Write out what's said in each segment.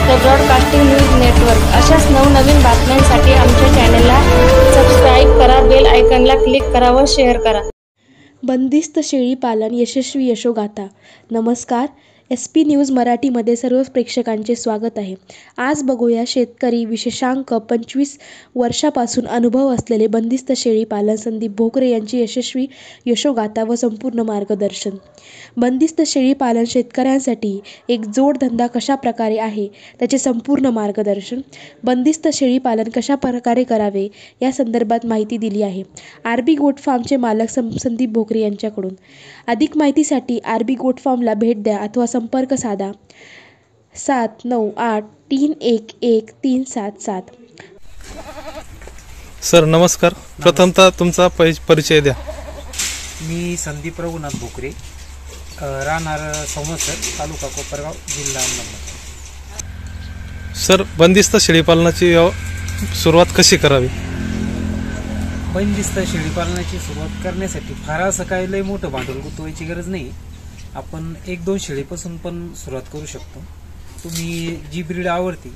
The broadcasting news network अशाच नवनवीन बातम्यांसाठी आमच्या चॅनलला सबस्क्राईब करा, बेल आयकॉनला क्लिक करा व शेअर करा. बंदिस्त शेळी पालन यशस्वी यशोगाथा. नमस्कार, SP न्यूज मराठीमध्ये सर्व प्रेक्षकांचे स्वागत आहे. आज बघूया शेतकरी विशेषांक 25 वर्षापासून अनुभव असलेले बंदिस्त शेळी पालन संदीप भोकरे यांची यशस्वी यशोगाथा व संपूर्ण मार्गदर्शन. बंदिस्त शेळी पालन शेतकऱ्यांसाठी एक जोडधंदा कशा प्रकारे आहे त्याचे संपूर्ण मार्गदर्शन. बंदिस्त शेळी पालन कशा प्रकारे करावे या संदर्भात माहिती दिली आहे RB गोट फार्मचे मालक संदीप भोकरे यांच्याकडून. अधिक माहितीसाठी RB गोट फार्मला भेट द्या अथवा संपर्क साधा 7983111377. सर नमस्कार, प्रथमतः तुमचा परिचय द्या. मी संदीप रघुनाथ भोकरे, राहणार संवत्सर, तालुका कोपरगाव, जिल्हा अहमदनगर. सर, बंदिस्त शेळीपालनाची सुरुवात कशी करावी? बंदिस्त शेळीपालनाची सुरुवात करण्यासाठी फार असं काही लय मोठं भांडवल गुंतवायची गरज नाही. आपण 1-2 शेळीपासून पण सुरुवात करू शकतो. तुम्ही जी ब्रीड आवडती,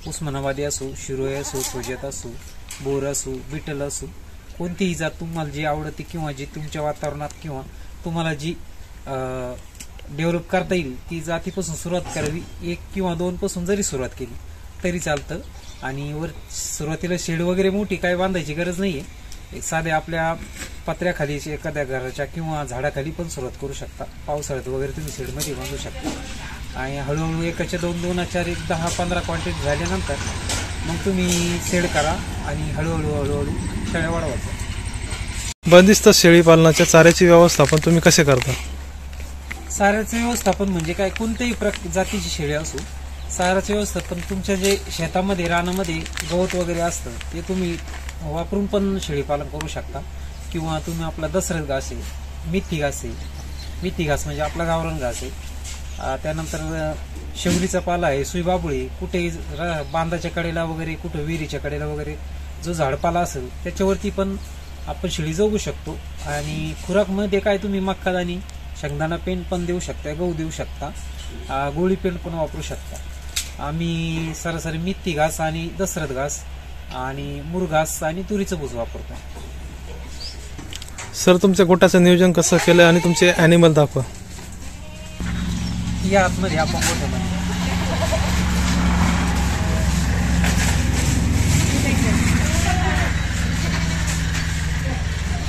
उस्मानाबादी असो, शिरोई असो, सोजत असो, बोर असो, बिटल असो, कोणतीही जात तुम्हाला जी आवडते किंवा जी तुमच्या वातावरणात किंवा तुम्हाला जी डेव्हलप करता येईल ती जातीपासून सुरुवात करावी. 1 किंवा 2 पासून जरी सुरुवात केली तरी चालतं. आणि वर सुरुवातीला शेड वगैरे मोठी काय बांधायची गरज नाहीये. एक साध्या आपल्या पत्र्याखाली एखाद्या घराच्या किंवा झाडाखाली पण सुरुवात करू शकता. पावसाळ्यात वगैरे तुम्ही शेडमध्ये बांधू शकता. आणि हळूहळू 1च्या 2, 4, 10-15 क्वांटिटी झाल्यानंतर मग तुम्ही शेड करा आणि हळूहळू शेळ्या वाढवायच्या. बंदिस्त शेळीपालनाच्या चाऱ्याची व्यवस्थापन तुम्ही कसे करता? चाऱ्याचे व्यवस्थापन म्हणजे काय, कोणत्याही जातीची शेळी असो, चाऱ्याचे व्यवस्थापन तुमच्या जे शेतामध्ये रानामध्ये गवत वगैरे असतं ते तुम्ही वापरून पण शेळीपालन करू शकता. किंवा तुम्ही आपला दसरथ घास आहे, मेथी घास आहे, मेथी घास म्हणजे आपला गावरान घास आहे, त्यानंतर शेवरीचा पाला आहे, सुईबाबुळी, कुठे बांधाच्या कडेला वगैरे, कुठे विहिरीच्या कडेला वगैरे जो झाडपाला असेल त्याच्यावरती पण आपण शेळी जगू शकतो. आणि खुराकमध्ये काय तुम्ही मक्कादाणी, शेंगदाणा पेंड पण देऊ शकता, गहू देऊ शकता, गोळी पेंड पण वापरू शकता. आम्ही सरासरी मेथी घास आणि दसरथ घास आणि मुरघास आणि तुरीचं भूस वापरतो. सर, तुमच्या गोटाचं नियोजन कसं केलं आणि तुमचे ॲनिमल दाखवा. या आतमध्ये आपण गोठ्यामध्ये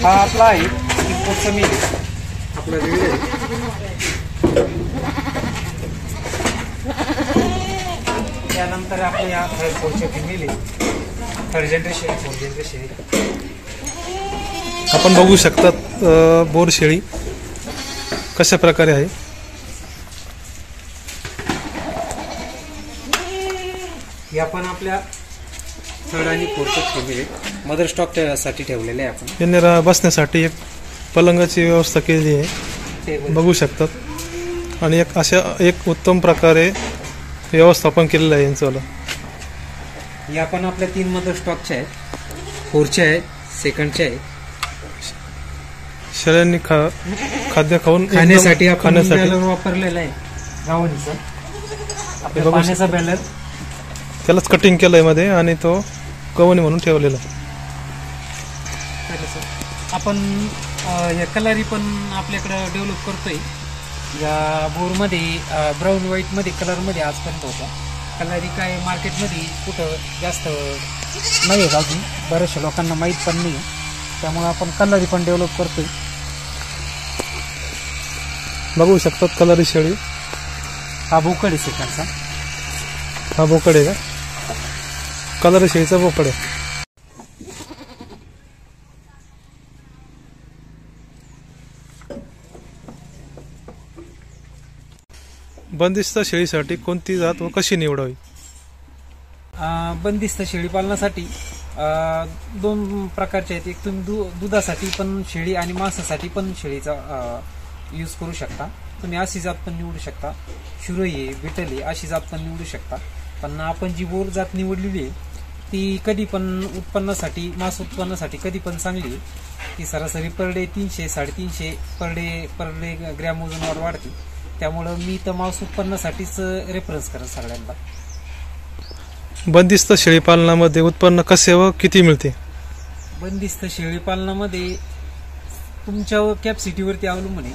हा आपला आहे इम्पोर्टचा मिल आपला वेगळे. त्यानंतर आपल्या या थर्ड मिल आहे, 3rd जनरेशन 4th जनरेशन. आपण बघू शकतात बोर शेळी कशा प्रकारे आहे. हे आपण आपल्या 3rd आणि 4th फॅमिली मदर स्टॉक साठी ठेवलेले आहे. आपण यांनी बसण्यासाठी एक पलंगाची व्यवस्था केली आहे, बघू शकतात. आणि एक उत्तम प्रकारे व्यवस्थापन केलेलं आहे यांचं. हे आपण आपल्या 3 मदर स्टॉकचे आहेत, 4चे आहेत, 2चे आहेत. शेळ्यांनी खाद्य खाण्यासाठी आपण वापरलेलं आहे गावणीचं आपल्या पाण्याचा बॅलर. त्यालाच कटिंग केलंय मध्ये आणि तो गवणी म्हणून ठेवलेला. आपण या कलरी पण आपल्याकडे डेव्हलप करतोय. या बोरमध्ये ब्राऊन व्हाईट मध्ये कलरमध्ये आजपर्यंत होता. कलरी काय मार्केटमध्ये कुठं जास्त नाही होत अजून, बऱ्याचशा लोकांना माहीत पण नाही, त्यामुळे आपण कलरी पण डेव्हलप करतोय. बघू शकतात कलरी शेळी. हा बोकड आहे सेकंडचा. हा बोकड आहे का? कलरी शेळीचा बोकड आहे. बंदिस्त शेळीसाठी कोणती जात व कशी निवडावी? बंदिस्त शेळी पालनासाठी 2 प्रकारचे आहेत. एक तुम्ही दुधासाठी पण शेळी आणि मांसासाठी पण शेळीचा यूज करू शकता. तुम्ही अशी जात पण निवडू शकता, शिरोई आहे, बिटल आहे, अशी जात पण निवडू शकता. पण आपण जी बोर जात निवडलेली आहे ती कधी पण उत्पन्नासाठी, मांस उत्पन्नासाठी कधी पण चांगली आहे. ती सरासरी per day 300-350 per day gram वजनावर वाढते. त्यामुळं मी तर मांस उत्पन्नासाठीच रेफरन्स करेन सगळ्यांना. बंदिस्त शेळीपालनामध्ये उत्पन्न कसे व किती मिळते? बंदिस्त शेळीपालनामध्ये तुमच्या कॅपॅसिटीवरती अवलंबून आहे.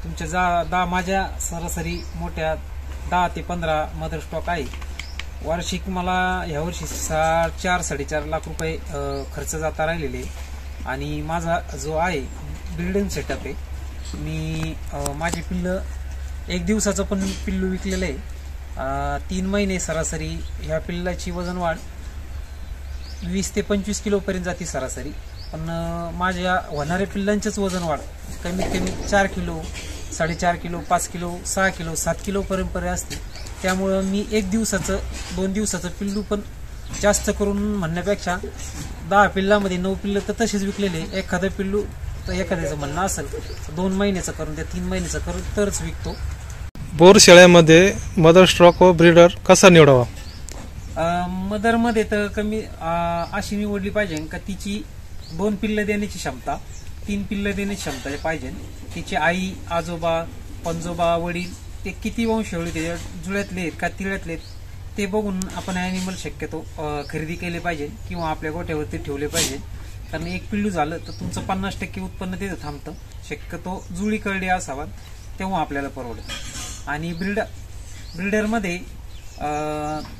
तुमच्या माझ्या सरासरी मोठ्या 10 ते 15 मदर स्टॉक आहे. वार्षिक मला ह्यावर्षी 4-4.5 लाख रुपये खर्च जाता राहिलेले. आणि माझा जो आहे ब्रीडिंग सेटअप आहे, मी माझे पिल्लं 1 दिवसाचं पण पिल्लू विकलेलं आहे. 3 महिने सरासरी ह्या पिल्लाची वजन वाढ 20 ते 25 किलोपर्यंत जाते सरासरी. पण माझ्या होणाऱ्या पिल्लांचंच वजन वाढ कमीत कमी 4 kilo, 4.5 kilo, 5 kilo, 6 kilo, 7 kilo पर्यंत असते. त्यामुळं मी 1 दिवसाचं 2 दिवसाचं पिल्लू पण जास्त करून म्हणण्यापेक्षा 10 पिल्लामध्ये 9 पिल्लं तर तसेच विकलेले. एखादं पिल्लू तर एखाद्याचं म्हणणं असेल 2 महिन्याचं करून द्या, 3 महिन्याचं करून तरच विकतो. बोर शेळ्यामध्ये मदर स्टॉक व ब्रीडर कसा निवडावा? मदरमध्ये तर कमी अशी निवडली पाहिजे का तिची 2 पिल्लं देण्याची क्षमता, 3 पिल्लं देण्याची क्षमता पाहिजे. तिची आई, आजोबा, पणजोबा, वडील ते किती वंशावळी त्याच्या जुळ्यातले आहेत का तिळ्यातले आहेत ते बघून आपण ॲनिमल शक्यतो खरेदी केले पाहिजे किंवा आपल्या गोठ्यावरती ठेवले पाहिजे. कारण 1 पिल्लू झालं तर तुमचं 50% उत्पन्न तिथं थांबतं. शक्यतो जुळी करडी असावा तेव्हा आपल्याला परवडतं. आणि ब्रीडरमध्ये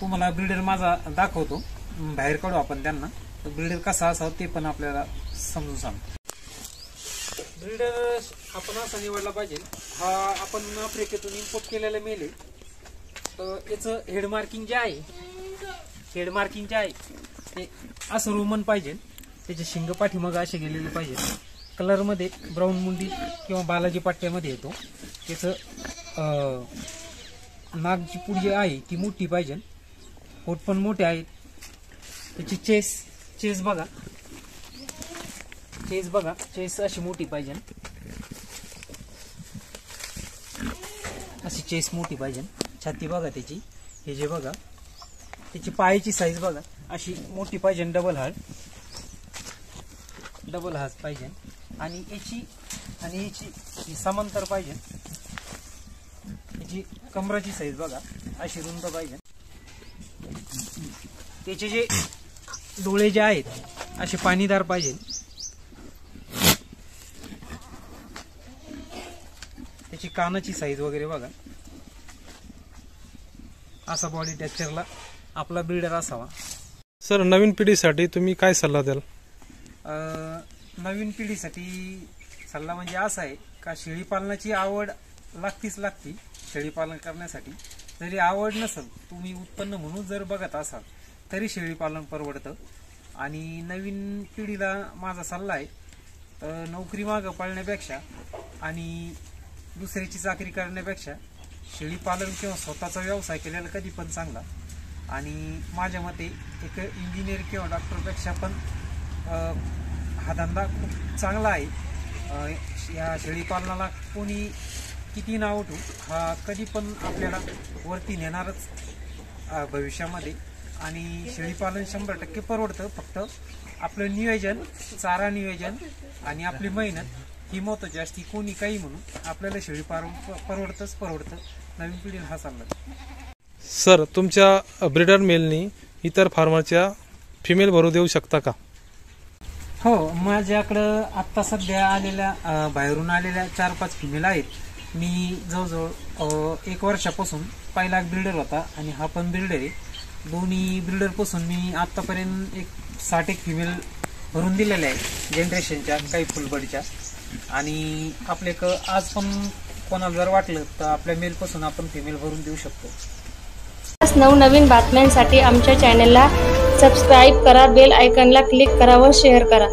तुम्हाला ब्रीडर माझा दाखवतो, बाहेर काढू आपण त्यांना. तर ब्रीडर कसा असावा ते पण आपल्याला समजून सांगतो. ब्रीडर आपण असा निवडला पाहिजे. हा आपण आफ्रिकेतून इम्पोर्ट केलेला मेल आहे. तर याचं हेड मार्किंग जे आहे ते असं रोमन पाहिजे. त्याचे शिंग पाठीमागं असे गेलेले पाहिजे. कलरमध्ये ब्राऊन मुंडी किंवा बालाजी पट्ट्यामध्ये येतो. त्याचं नागची पुडी आहे ती मोठी पाहिजे. पोट पण मोठे आहेत. त्याची चेस बघा, चेस अशी मोठी पाहिजे. अशी चेस मोठी पाहिजे. छाती बघा त्याची, हे जे बघा त्याची पायाची साईज बघा अशी मोठी पाहिजे. डबल हात पाहिजे. आणि याची समांतर पाहिजे. याची कमराची साईज बघा अशी रुंद पाहिजे. त्याचे जे डोळे जे आहेत असे पाणीदार पाहिजे. त्याची कानाची साईज वगैरे बघा. असा बॉडी टेक्स्चरला आपला ब्रीडर असावा. सर, नवीन पिढीसाठी तुम्ही काय सल्ला द्याल? नवीन पिढीसाठी सल्ला म्हणजे असा आहे का शेळीपालनाची आवड लागती शेळीपालन करण्यासाठी. जरी आवड नसेल, तुम्ही उत्पन्न म्हणून जर बघत असाल तरी शेळीपालन परवडतं. आणि नवीन पिढीला माझा सल्ला आहे, तर नोकरी मागं पळण्यापेक्षा आणि दुसऱ्याची चाकरी करण्यापेक्षा शेळीपालन किंवा स्वतःचा व्यवसाय केलेला कधी पण चांगला. आणि माझ्या मते एक इंजिनियर किंवा डॉक्टरपेक्षा पण हा धंदा खूप चांगला आहे. या शेळीपालनाला कोणी किती नाव ठेवू, हा कधी पण आपल्याला वरती नेणारच भविष्यामध्ये. आणि शेळीपालन 100% परवडतं. फक्त आपलं नियोजन, चारा नियोजन आणि आपली मेहनत ही महत्त्वाची असती. कोणी काही म्हणून आपल्याला शेळीपालन परवडतं. नवीन पिढीला हा सल्ला. सर, तुमच्या ब्रीडर मेलनी इतर फार्मरच्या फिमेल भरू देऊ शकता का? हो, माझ्याकडं आत्ता सध्या आलेल्या बाहेरून आलेल्या 4-5 फिमेल आहेत. मी जवळजवळ 1 वर्षापासून पहिला एक ब्रीडर होता आणि हा पण ब्रीडर आहे. दोन्ही ब्रीडरपासून मी आत्तापर्यंत 60 फिमेल भरून दिलेल्या आहे, जनरेशनच्या, काही फुलबडीच्या. आणि आपले आज पण कोणाला जर वाटलं तर आपल्या मेलपासून आपण फिमेल भरून देऊ शकतो. नवनवीन बातम्यांसाठी आमच्या चॅनलला सबस्क्राईब करा, बेल आयकॉनला क्लिक करा व शेअर करा.